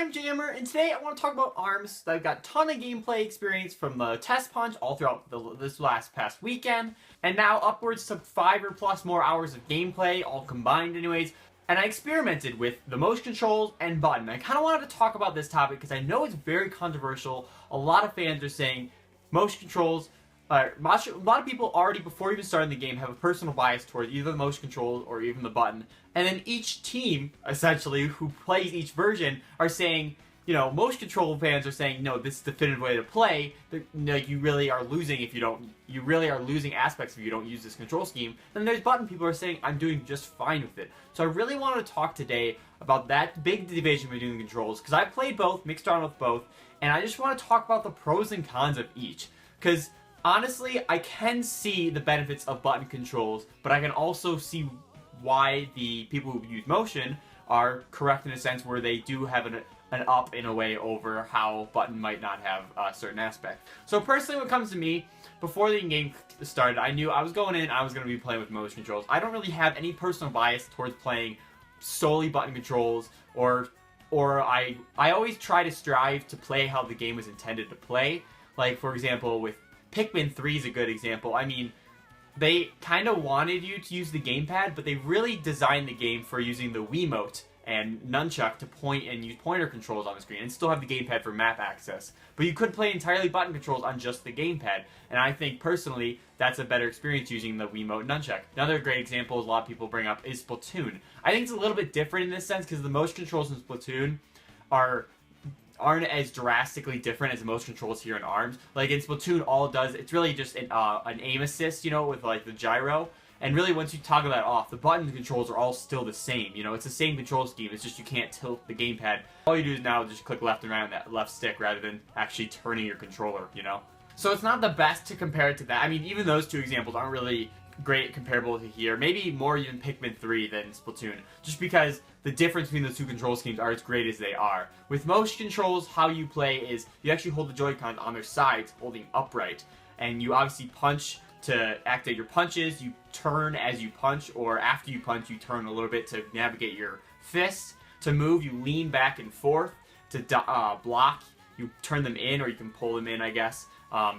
I'm Jammer, and today I want to talk about ARMS. I've got a ton of gameplay experience from the test punch all throughout this past weekend, and now upwards to 5 or plus more hours of gameplay, all combined anyways, and I experimented with the motion controls and button. I kind of wanted to talk about this topic because I know it's very controversial. A lot of fans are saying motion controls, a lot of people already, before even starting the game, have a personal bias towards either the motion controls or even the button. And then each team, essentially, who plays each version, are saying, you know, motion control fans are saying, no, this is the definitive way to play. Like, you really are losing if you don't, you really are losing aspects if you don't use this control scheme. Then there's button people who are saying, I'm doing just fine with it. So I really wanted to talk today about that big division between the controls, because I played both, mixed around with both, and I just want to talk about the pros and cons of each. Because honestly, I can see the benefits of button controls, but I can also see why the people who use motion are correct in a sense where they do have an up in a way over how button might not have a certain aspect. So personally, when it comes to me, before the game started, I knew I was going in, I was going to be playing with motion controls. I don't really have any personal bias towards playing solely button controls, or I always try to strive to play how the game was intended to play. Like, for example, with Pikmin 3 is a good example. I mean, they kind of wanted you to use the gamepad, but they really designed the game for using the Wiimote and nunchuck to point and use pointer controls on the screen, and still have the gamepad for map access. But you could play entirely button controls on just the gamepad, and I think personally that's a better experience using the Wiimote nunchuck. Another great example a lot of people bring up is Splatoon. I think it's a little bit different in this sense because the motion controls in Splatoon aren't as drastically different as the motion controls here in ARMS. Like in Splatoon, all it does, it's really just an aim assist, you know, with like the gyro. And really, once you toggle that off, the button controls are all still the same. You know, it's the same control scheme. It's just you can't tilt the gamepad. All you do is now just click left and right on that left stick rather than actually turning your controller, you know? So it's not the best to compare it to that. I mean, even those two examples aren't really great comparable to here. Maybe more even Pikmin 3 than Splatoon, just because the difference between the two control schemes are as great as they are. With motion controls, how you play is you actually hold the Joy-Cons on their sides, holding upright, and you obviously punch to activate your punches. You turn as you punch, or after you punch, you turn a little bit to navigate your fists. To move, you lean back and forth. To block, you turn them in, or you can pull them in, I guess.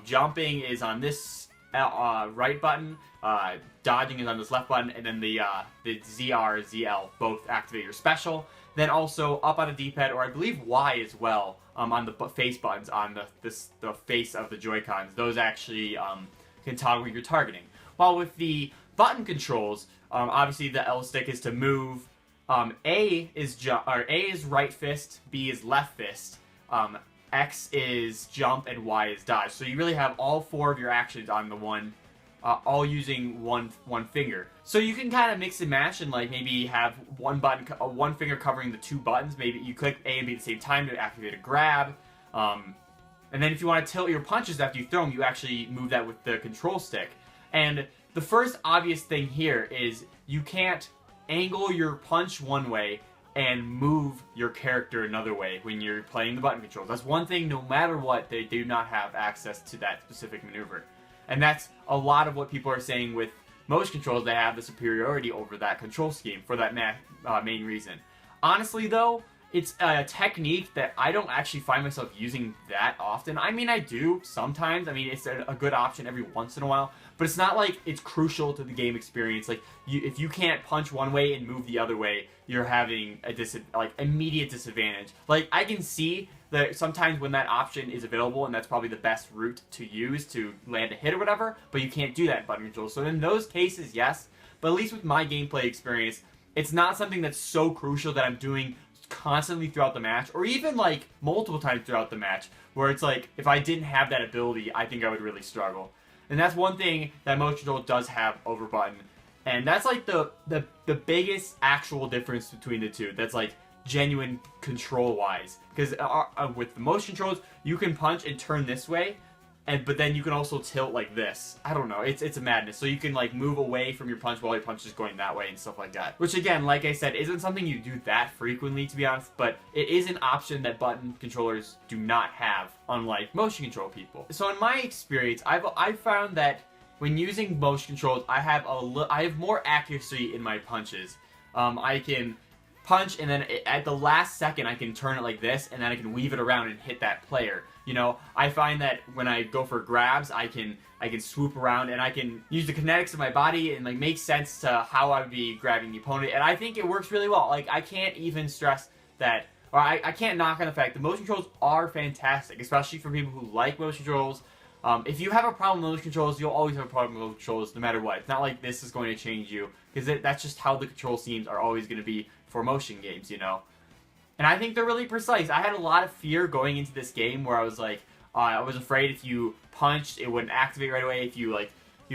Jumping is on this right button, dodging is on this left button, and then the ZR, ZL both activate your special. Then also up on the D-pad, or I believe Y as well, on the face buttons on the face of the Joy-Cons. Those actually can toggle your targeting. While with the button controls, obviously the L stick is to move. A is right fist, B is left fist. X is jump, and Y is dodge. So you really have all four of your actions on the one, all using one finger. So you can kind of mix and match and like maybe have one finger covering the two buttons. Maybe you click A and B at the same time to activate a grab. And then if you want to tilt your punches after you throw them, you actually move that with the control stick. And the first obvious thing here is you can't angle your punch one way and move your character another way when you're playing the button controls. That's one thing, no matter what, they do not have access to that specific maneuver. And that's a lot of what people are saying with motion controls. They have the superiority over that control scheme for that main reason. Honestly though, it's a technique that I don't actually find myself using that often. I mean, I do sometimes. I mean, it's a good option every once in a while, but it's not like it's crucial to the game experience. Like, if you can't punch one way and move the other way, you're having a immediate disadvantage. Like, I can see that sometimes when that option is available, and that's probably the best route to use to land a hit or whatever, but you can't do that in button controls. So in those cases, yes, but at least with my gameplay experience, it's not something that's so crucial that I'm doing constantly throughout the match, or even like multiple times throughout the match, where it's like if I didn't have that ability, I think I would really struggle. And that's one thing that motion control does have over button, and that's like the biggest actual difference between the two. That's like genuine control wise, because with the motion controls you can punch and turn this way, but then you can also tilt like this. I don't know, it's a madness. So you can like move away from your punch while your punch is going that way and stuff like that. Which again, like I said, isn't something you do that frequently, to be honest, but it is an option that button controllers do not have, unlike motion control people. So in my experience, I've found that when using motion controls, I have more accuracy in my punches. I can punch, and then at the last second I can turn it like this, and then I can weave it around and hit that player. You know, I find that when I go for grabs, I can swoop around, and I can use the kinetics of my body and like make sense to how I would be grabbing the opponent, and I think it works really well. Like, I can't even stress that, or I can't knock on the fact the motion controls are fantastic, especially for people who like motion controls. If you have a problem with motion controls, you'll always have a problem with motion controls no matter what. It's not like this is going to change you, because that's just how the control schemes are always going to be for motion games, you know? And I think they're really precise. I had a lot of fear going into this game where I was like, I was afraid if you punched, it wouldn't activate right away, if you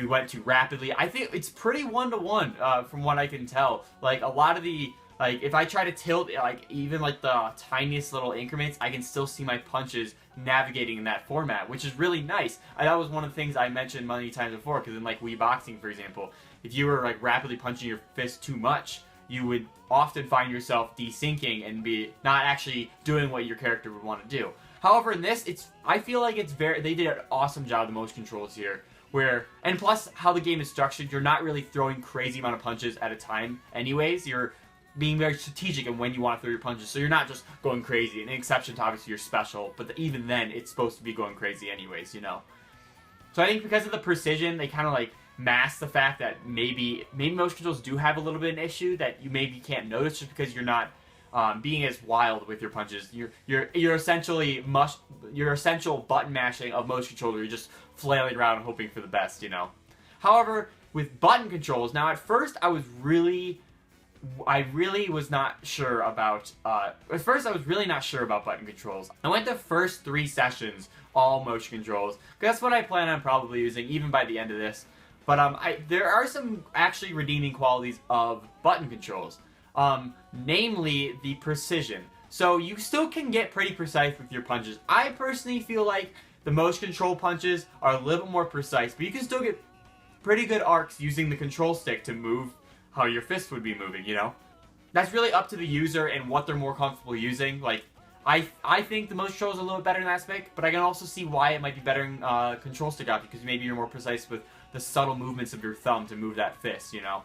went too rapidly. I think it's pretty one-to-one, from what I can tell. Like, a lot of the, like, if I try to tilt, like, even, like, the tiniest little increments, I can still see my punches navigating in that format, which is really nice. That was one of the things I mentioned many times before, because in, like, Wii Boxing, for example, if you were, like, rapidly punching your fist too much, you would often find yourself desyncing and be not actually doing what your character would want to do. However, in this, I feel like they did an awesome job of the motion controls here, and plus, how the game is structured, you're not really throwing crazy amount of punches at a time anyways. You're being very strategic in when you want to throw your punches, so you're not just going crazy. An exception to obviously your special, but even then, it's supposed to be going crazy anyways, you know? So I think because of the precision, they kind of like mask the fact that maybe motion controls do have a little bit of an issue that you maybe can't notice just because you're not being as wild with your punches. Your essential button mashing of motion controller, you're just flailing around hoping for the best, you know? However, with button controls, now at first I really was not sure about, button controls. I went the first 3 sessions all motion controls, because that's what I plan on probably using even by the end of this. But there are some actually redeeming qualities of button controls, namely the precision. So you still can get pretty precise with your punches. I personally feel like the motion control punches are a little bit more precise, but you can still get pretty good arcs using the control stick to move how your fist would be moving, you know? That's really up to the user and what they're more comfortable using. Like, I think the motion control is a little bit better in that aspect, but I can also see why it might be better in control stick out, because maybe you're more precise with the subtle movements of your thumb to move that fist, you know?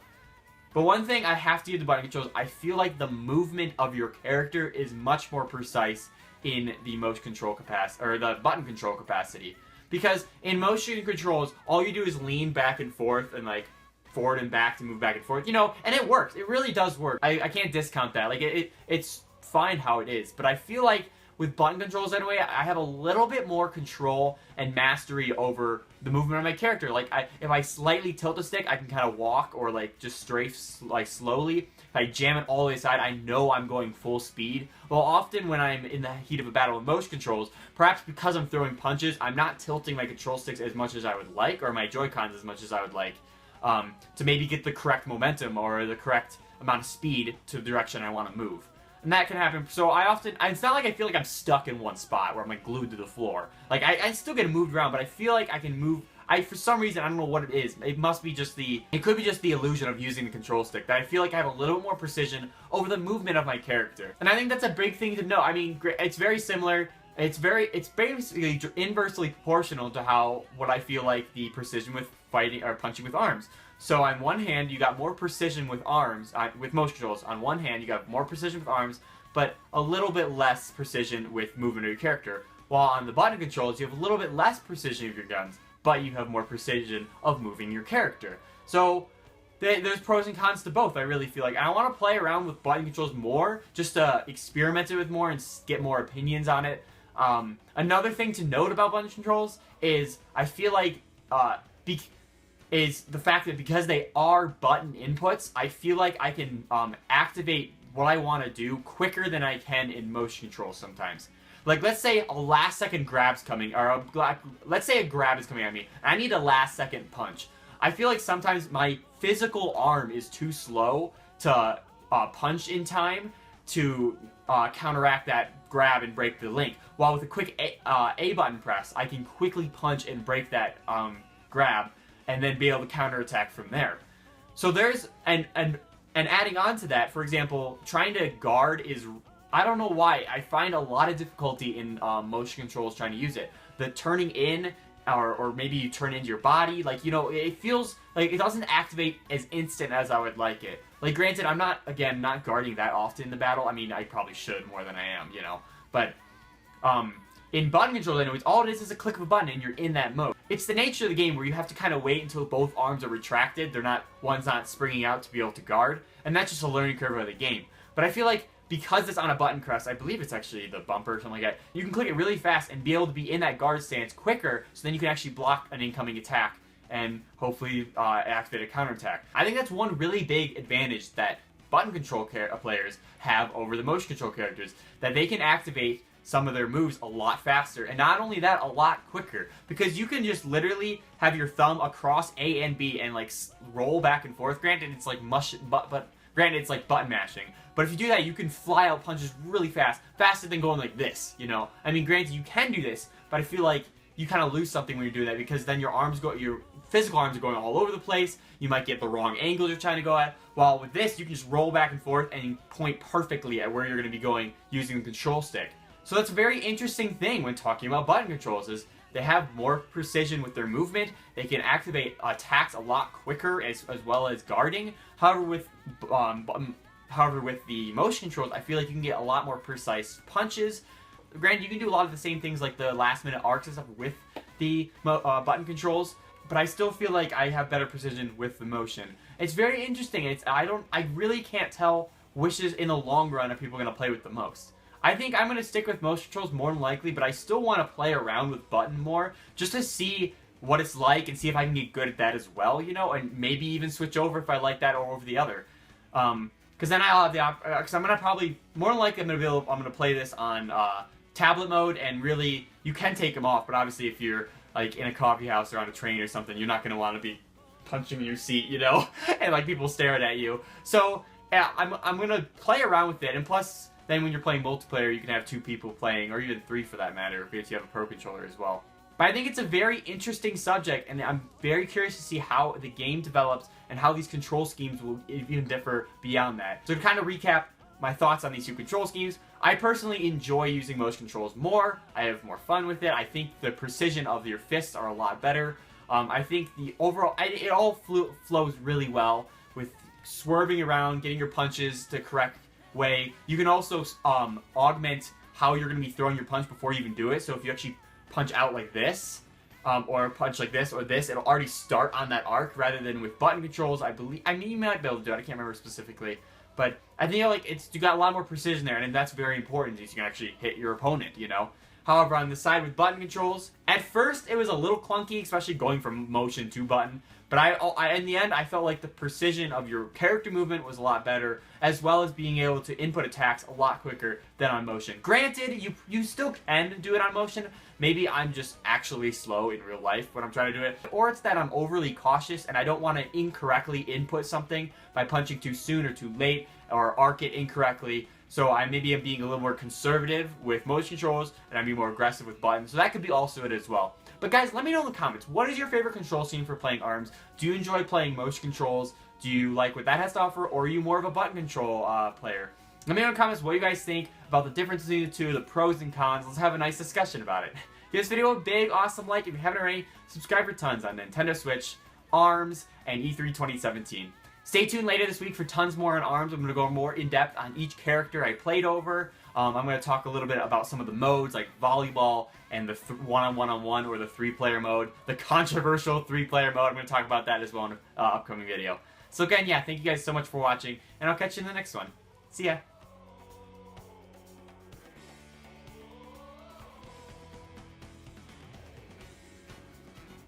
But one thing I have to give the button controls, I feel like the movement of your character is much more precise in the motion control capacity, or the button control capacity. Because in motion controls, all you do is lean back and forth and like forward and back to move back and forth, you know, and it works. It really does work. I can't discount that. Like, it's fine how it is, but I feel like with button controls anyway, I have a little bit more control and mastery over the movement of my character. Like, if I slightly tilt the stick, I can kind of walk or like just strafe like slowly. If I jam it all the way aside, I know I'm going full speed. Well, often when I'm in the heat of a battle with motion controls, perhaps because I'm throwing punches, I'm not tilting my control sticks as much as I would like, or my Joy-Cons as much as I would like, to maybe get the correct momentum or the correct amount of speed to the direction I want to move. And that can happen. So it's not like I feel like I'm stuck in one spot where I'm like glued to the floor. Like, I still get moved around, but I feel like I can move. For some reason, I don't know what it is. It must be just it could be just the illusion of using the control stick, that I feel like I have a little bit more precision over the movement of my character. And I think that's a big thing to know. I mean, it's very similar. It's basically inversely proportional to what I feel like the precision with fighting or punching with arms. So on one hand, you got more precision with arms, with motion controls. On one hand, you got more precision with arms, but a little bit less precision with movement of your character. While on the button controls, you have a little bit less precision of your guns, but you have more precision of moving your character. So there's pros and cons to both, I really feel like. And I want to play around with button controls more, just to experiment it with more and get more opinions on it. Another thing to note about button controls is I feel like is the fact that because they are button inputs, I feel like I can activate what I want to do quicker than I can in motion control sometimes. Like, let's say a last second grab's coming, or let's say a grab is coming at me, and I need a last second punch. I feel like sometimes my physical arm is too slow to punch in time to counteract that grab and break the link. While with a quick A button press, I can quickly punch and break that grab, and then be able to counterattack from there. So there's, and adding on to that, for example, trying to guard is, I don't know why, I find a lot of difficulty in motion controls trying to use it. The turning in or maybe you turn into your body. Like, you know, it feels like it doesn't activate as instant as I would like it. Like, granted, I'm not, again, not guarding that often in the battle. I mean, I probably should more than I am, you know. But, in button control, anyways, all it is a click of a button and you're in that mode. It's the nature of the game where you have to kind of wait until both arms are retracted. One's not springing out to be able to guard. And that's just a learning curve of the game. But I feel like because it's on a button crest, I believe it's actually the bumper or something like that, you can click it really fast and be able to be in that guard stance quicker, so then you can actually block an incoming attack and hopefully activate a counterattack. I think that's one really big advantage that button control players have over the motion control characters, that they can activate some of their moves a lot faster, and not only that, a lot quicker, because you can just literally have your thumb across A and B and like roll back and forth. Granted, it's like granted, it's like button mashing. But if you do that, you can fly out punches really fast, faster than going like this, you know? I mean, granted, you can do this, but I feel like you kind of lose something when you do that, because then your physical arms are going all over the place. You might get the wrong angles you're trying to go at. While with this, you can just roll back and forth and point perfectly at where you're going to be going using the control stick. So that's a very interesting thing when talking about button controls, is they have more precision with their movement. They can activate attacks a lot quicker, as well as guarding. However, with the motion controls, I feel like you can get a lot more precise punches. Granted, you can do a lot of the same things like the last-minute arcs and stuff with the button controls, but I still feel like I have better precision with the motion. It's very interesting. I really can't tell which is, in the long run, are people going to play with the most. I think I'm going to stick with motion controls more than likely, but I still want to play around with button more, just to see what it's like and see if I can get good at that as well, you know, and maybe even switch over if I like that or over the other. Because then I'll have the because I'm going to probably, more than likely, I'm going to play this on tablet mode, and really, you can take them off, but obviously if you're like in a coffee house or on a train or something, you're not going to want to be punching in your seat, you know, and like people staring at you. So yeah, I'm going to play around with it, and plus, then when you're playing multiplayer, you can have 2 people playing, or even 3 for that matter, if you have a pro controller as well. But I think it's a very interesting subject, and I'm very curious to see how the game develops and how these control schemes will even differ beyond that. So to kind of recap my thoughts on these 2 control schemes, I personally enjoy using motion controls more. I have more fun with it. I think the precision of your fists are a lot better. I think the overall, it all flows really well with swerving around, getting your punches the correct way. You can also augment how you're going to be throwing your punch before you even do it. So if you actually punch out like this, or punch like this or this, it'll already start on that arc, rather than with button controls. I mean, you might be able to do it. I can't remember specifically, but I think you got a lot more precision there, and that's very important, is you can actually hit your opponent, you know. However, on the side with button controls, at first it was a little clunky, especially going from motion to button. But in the end, I felt like the precision of your character movement was a lot better, as well as being able to input attacks a lot quicker than on motion. Granted, you still can do it on motion. Maybe I'm just actually slow in real life when I'm trying to do it. Or it's that I'm overly cautious and I don't want to incorrectly input something by punching too soon or too late, or arc it incorrectly. So maybe I'm being a little more conservative with motion controls, and I'm being more aggressive with buttons. So that could be also it as well. But guys, let me know in the comments, what is your favorite control scheme for playing ARMS? Do you enjoy playing motion controls? Do you like what that has to offer, or are you more of a button control player? Let me know in the comments what you guys think about the differences between the 2, the pros and cons. Let's have a nice discussion about it. Give this video a big, awesome like. If you haven't already, subscribe for tons on Nintendo Switch, ARMS, and E3 2017. Stay tuned later this week for tons more on ARMS. I'm going to go more in depth on each character I played over. I'm going to talk a little bit about some of the modes, like volleyball and the one-on-one-on-one, or the 3-player mode, the controversial 3-player mode. I'm going to talk about that as well in an upcoming video. So again, yeah, thank you guys so much for watching, and I'll catch you in the next one. See ya!